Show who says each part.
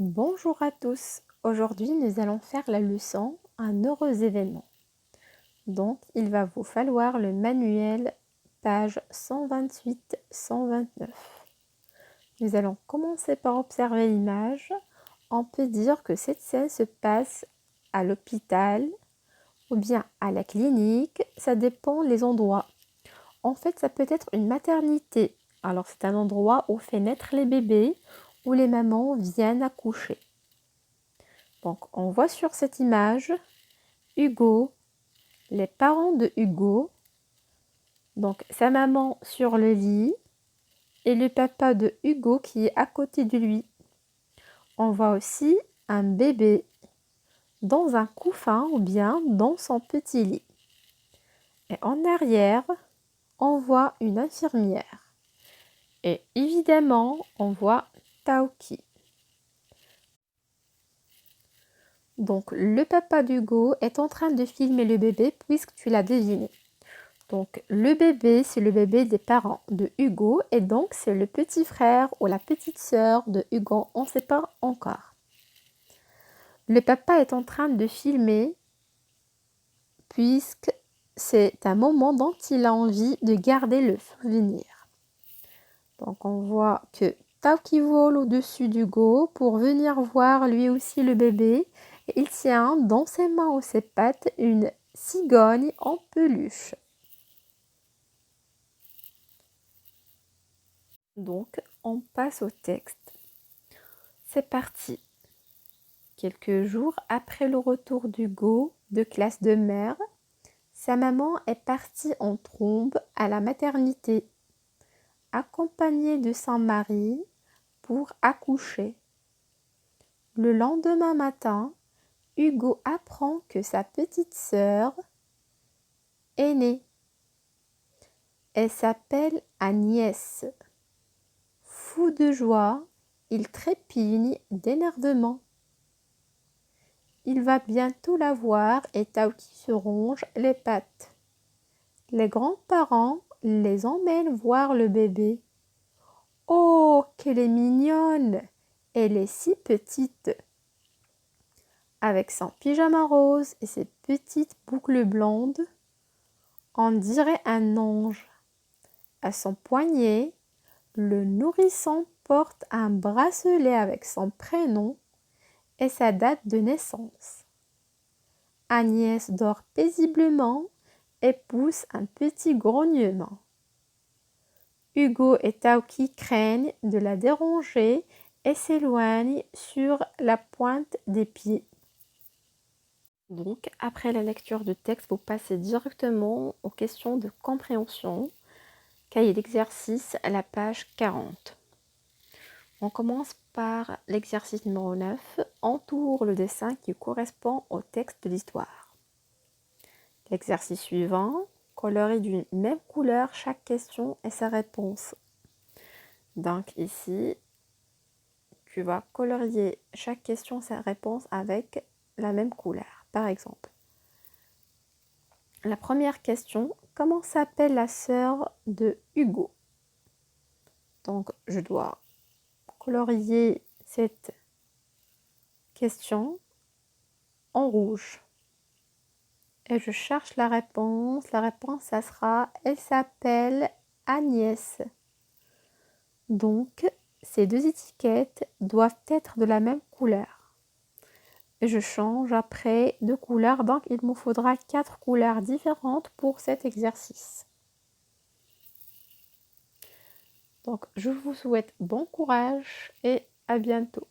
Speaker 1: Bonjour à tous. Aujourd'hui, nous allons faire la leçon Un heureux événement. Donc, il va vous falloir le manuel, page 128-129. Nous allons commencer par observer l'image. On peut dire que cette scène se passe à l'hôpital ou bien à la clinique. Ça dépend les endroits. En fait, ça peut être une maternité. Alors, c'est un endroit où fait naître les bébés, où les mamans viennent accoucher. Donc, on voit sur cette image Hugo, les parents de Hugo, donc sa maman sur le lit et le papa de Hugo qui est à côté de lui. On voit aussi un bébé dans un couffin ou bien dans son petit lit. Et en arrière, on voit une infirmière. Et évidemment, on voit Taoki. Donc, le papa d'Hugo est en train de filmer le bébé puisque tu l'as deviné. Donc, le bébé, c'est le bébé des parents de Hugo et donc c'est le petit frère ou la petite sœur de Hugo, on ne sait pas encore. Le papa est en train de filmer puisque c'est un moment dont il a envie de garder le souvenir. Donc, on voit que Taoki vole au-dessus d'Hugo pour venir voir lui aussi le bébé. Et il tient dans ses mains ou ses pattes une cigogne en peluche. Donc, on passe au texte. C'est parti. Quelques jours après le retour d'Hugo de classe de mère, sa maman est partie en trombe à la maternité, accompagnée de son mari pour accoucher. Le lendemain matin, Hugo apprend que sa petite sœur est née. Elle s'appelle Agnès. Fou de joie, il trépigne d'énervement. Il va bientôt la voir et Taoki se ronge les pattes. Les grands-parents les emmènent voir le bébé. Oh, qu'elle est mignonne! Elle est si petite. Avec son pyjama rose et ses petites boucles blondes, on dirait un ange. À son poignet, le nourrisson porte un bracelet avec son prénom et sa date de naissance. Agnès dort paisiblement et pousse un petit grognement. Hugo et Taoki craignent de la déranger et s'éloignent sur la pointe des pieds. Donc, après la lecture du texte, vous passez directement aux questions de compréhension. Cahier d'exercice à la page 40. On commence par l'exercice numéro 9. Entoure le dessin qui correspond au texte de l'histoire. L'exercice suivant. Colorer d'une même couleur chaque question et sa réponse. Donc ici, tu vas colorier chaque question et sa réponse avec la même couleur. Par exemple, la première question, comment s'appelle la sœur de Hugo? Donc, je dois colorier cette question en rouge. Et je cherche la réponse. La réponse, ça sera, elle s'appelle Agnès. Donc, ces deux étiquettes doivent être de la même couleur. Et je change après de couleur. Donc, il me faudra 4 couleurs différentes pour cet exercice. Donc, je vous souhaite bon courage et à bientôt.